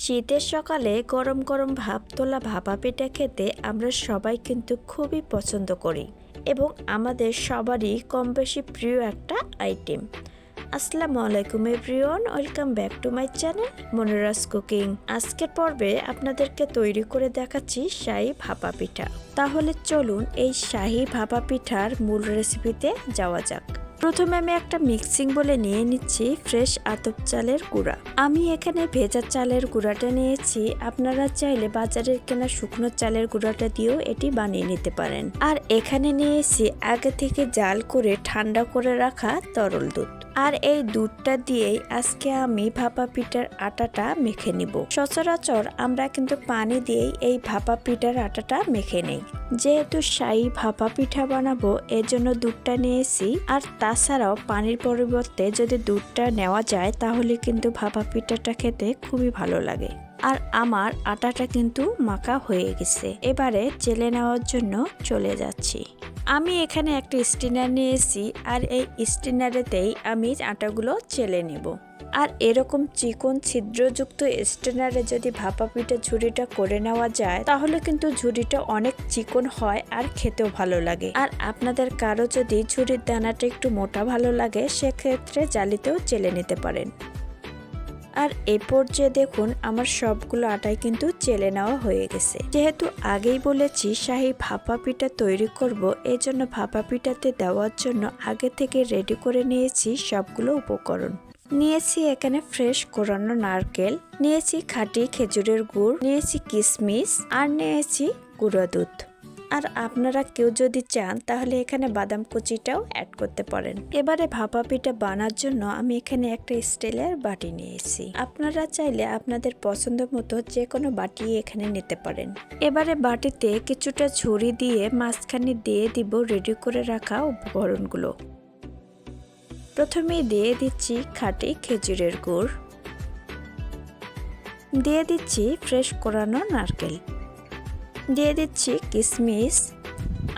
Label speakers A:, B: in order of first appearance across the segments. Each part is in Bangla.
A: শীতের সকালে গরম গরম ভাপ তোলা ভাপা পিঠা খেতে আমরা সবাই কিন্তু খুবই পছন্দ করি এবং আমাদের সবারই কম বেশি প্রিয় একটা আইটেম। আসসালামু আলাইকুম everyone, welcome back to my channel Monira's cooking. আজকের পর্বে আপনাদেরকে তৈরি করে দেখাচ্ছি শাহী ভাপা পিঠা। তাহলে চলুন এই শাহী ভাপা পিঠার মূল রেসিপিতে যাওয়া যাক। প্রথমে আমি একটা মিক্সিং বলে নিয়ে নিচ্ছি ফ্রেশ আতপ চালের গুঁড়া। আমি এখানে ভেজা চালের গুঁড়াটা নিয়েছি, আপনারা চাইলে বাজারের কেনা শুকনো চালের গুঁড়াটা দিয়েও এটি বানিয়ে নিতে পারেন। আর এখানে নিয়েছি আগে থেকে জাল করে ঠান্ডা করে রাখা তরল দুধ। আর এই দুধটা দিয়েই আজকে আমি ভাপা পিঠার আটাটা মেখে নিব। সচরাচর আমরা কিন্তু পানি দিয়েই এই ভাপা পিঠার আটাটা মেখে নেই, যেহেতু শাহী ভাপা পিঠা বানাবো এজন্য দুধটা নিয়েছি। আর তাছাড়াও পানির পরিবর্তে যদি দুধটা নেওয়া যায় তাহলে কিন্তু ভাপা পিঠাটা খেতে খুবই ভালো লাগে। আর আমার আটাটা কিন্তু মাখা হয়ে গেছে, এবারে চেলে নেওয়ার জন্য চলে যাচ্ছি। আমি এখানে একটা স্টিনার নিয়েছি, আর এই স্টিনারেতেই আমি আটাগুলো চেলে নেব। আর এরকম চিকন ছিদ্রযুক্ত স্টেনারে যদি ভাপা পিঠা ঝুড়িটা করে নেওয়া যায় তাহলে কিন্তু ঝুড়িটা অনেক চিকন হয় আর খেতেও ভালো লাগে। আর আপনাদের কারো যদি ঝুড়ির দানাটা একটু মোটা ভালো লাগে সেক্ষেত্রে জালিতেও চেলে নিতে পারেন। আর এ পর্যায়ে দেখুন আমার সবগুলো আটাই কিন্তু চেলে নেওয়া হয়ে গেছে। যেহেতু আগেই বলেছি শাহী ভাপা পিঠা তৈরি করব, এই জন্য ভাপা পিঠাতে দেওয়ার জন্য আগে থেকে রেডি করে নিয়েছি সবগুলো উপকরণ। নিয়েছি এখানে ফ্রেশ কোরানো নারকেল, নিয়েছি খাঁটি খেজুরের গুড়, নিয়েছি কিশমিশ, আর নিয়েছি গুঁড়ো দুধ। আর আপনারা কেউ যদি চান তাহলে এখানে বাদাম কুচিটাও অ্যাড করতে পারেন। এবারে ভাপা পিঠা বানার জন্য আমি এখানে একটা স্টিলের বাটি নিয়েছি, আপনারা চাইলে আপনাদের পছন্দ মতো যে কোনো বাটি এখানে নিতে পারেন। এবারে বাটিতে কিছুটা ঝুড়ি দিয়ে মাঝখানে দিয়ে দিব রেডি করে রাখা উপকরণগুলো। প্রথমে দিয়ে দিচ্ছি খাঁটি খেজুরের গুড়, দিয়ে দিচ্ছি ফ্রেশ কোরানো নারকেল, দিয়ে দিচ্ছি কিশমিশ,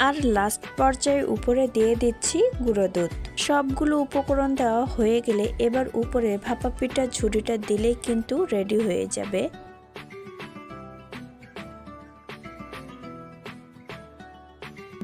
A: আর লাস্ট পর্যায়ে উপরে দিয়ে দিচ্ছি গুঁড়ো দুধ। সবগুলো উপকরণ দেওয়া হয়ে গেলে এবার উপরে ভাপা পিঠার ঝুড়িটা দিলেই কিন্তু রেডি হয়ে যাবে।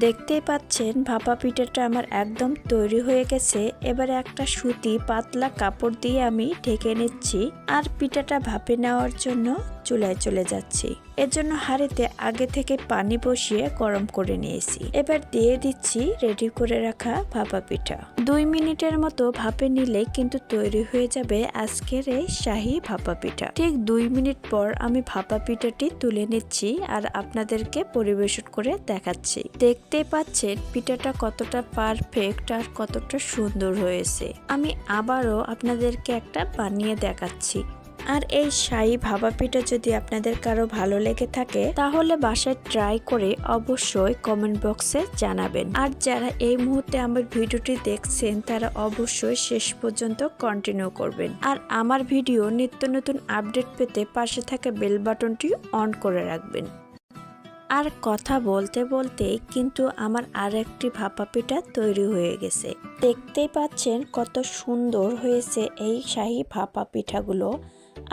A: দেখতেই পাচ্ছেন ভাপা পিঠাটা আমার একদম তৈরি হয়ে গেছে। এবারে একটা সুতি পাতলা কাপড় দিয়ে আমি ঢেকে নিচ্ছি, আর পিঠাটা ভাপে নেওয়ার জন্য চুলায় চলে যাচ্ছি। এর জন্য হাঁড়িতে আগে থেকে পানি বসিয়ে গরম করে নিয়েছি। এবার দিয়ে দিচ্ছি রেডি করে রাখা ভাপা পিঠা। 2 মিনিটের মতো ভাপে নিলে কিন্তু তৈরি হয়ে যাবে আজকের এই শাহী ভাপা পিঠা। ঠিক 2 মিনিট পর আমি ভাপা পিঠাটি তুলে নিচ্ছি আর আপনাদেরকে পরিবেশন করে দেখাচ্ছি। দেখতেই পাচ্ছেন পিঠাটা কতটা পারফেক্ট আর কতটা সুন্দর হয়েছে। আমি আবারও আপনাদেরকে একটা বানিয়ে দেখাচ্ছি। আর এই শাহী ভাপা পিঠা যদি আপনাদের কারো ভালো লেগে থাকে তাহলে বাসায় ট্রাই করে অবশ্যই কমেন্ট বক্সে জানাবেন। আর যারা এই মুহূর্তে আমার ভিডিওটি দেখছেন তারা অবশ্যই শেষ পর্যন্ত কন্টিনিউ করবেন। আর আমার ভিডিও নিত্য নতুন আপডেট পেতে পাশে থাকা বেল বাটনটি অন করে রাখবেন। আর কথা বলতে বলতে কিন্তু আমার আর একটি ভাপা পিঠা তৈরি হয়ে গেছে। দেখতেই পাচ্ছেন কত সুন্দর হয়েছে এই শাহী ভাপা পিঠাগুলো।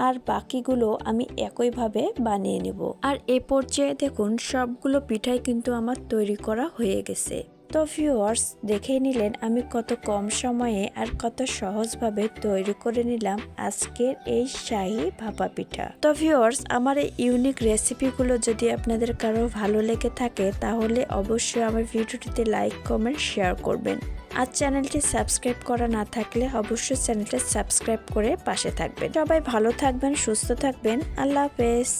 A: আর বাকিগুলো আমি একইভাবে বানিয়ে নেব। আর এ পর্যায়ে দেখুন সবগুলো পিঠাই কিন্তু আমার তৈরি করা হয়ে গেছে। তো ভিউয়ার্স, দেখে নিলেন আমি কত কম সময়ে আর কত সহজভাবে তৈরি করে নিলাম আজকের এই শাহী ভাপা পিঠা। তো ভিউয়ার্স, আমার এই ইউনিক রেসিপিগুলো যদি আপনাদের কারো ভালো লেগে থাকে তাহলে অবশ্যই আমার ভিডিওটিতে লাইক, কমেন্ট, শেয়ার করবেন। আর চ্যানেলটি সাবস্ক্রাইব করা না থাকলে অবশ্যই চ্যানেলটি সাবস্ক্রাইব করে পাশে থাকবেন। সবাই ভালো থাকবেন, সুস্থ থাকবেন। আল্লাহ হাফেজ।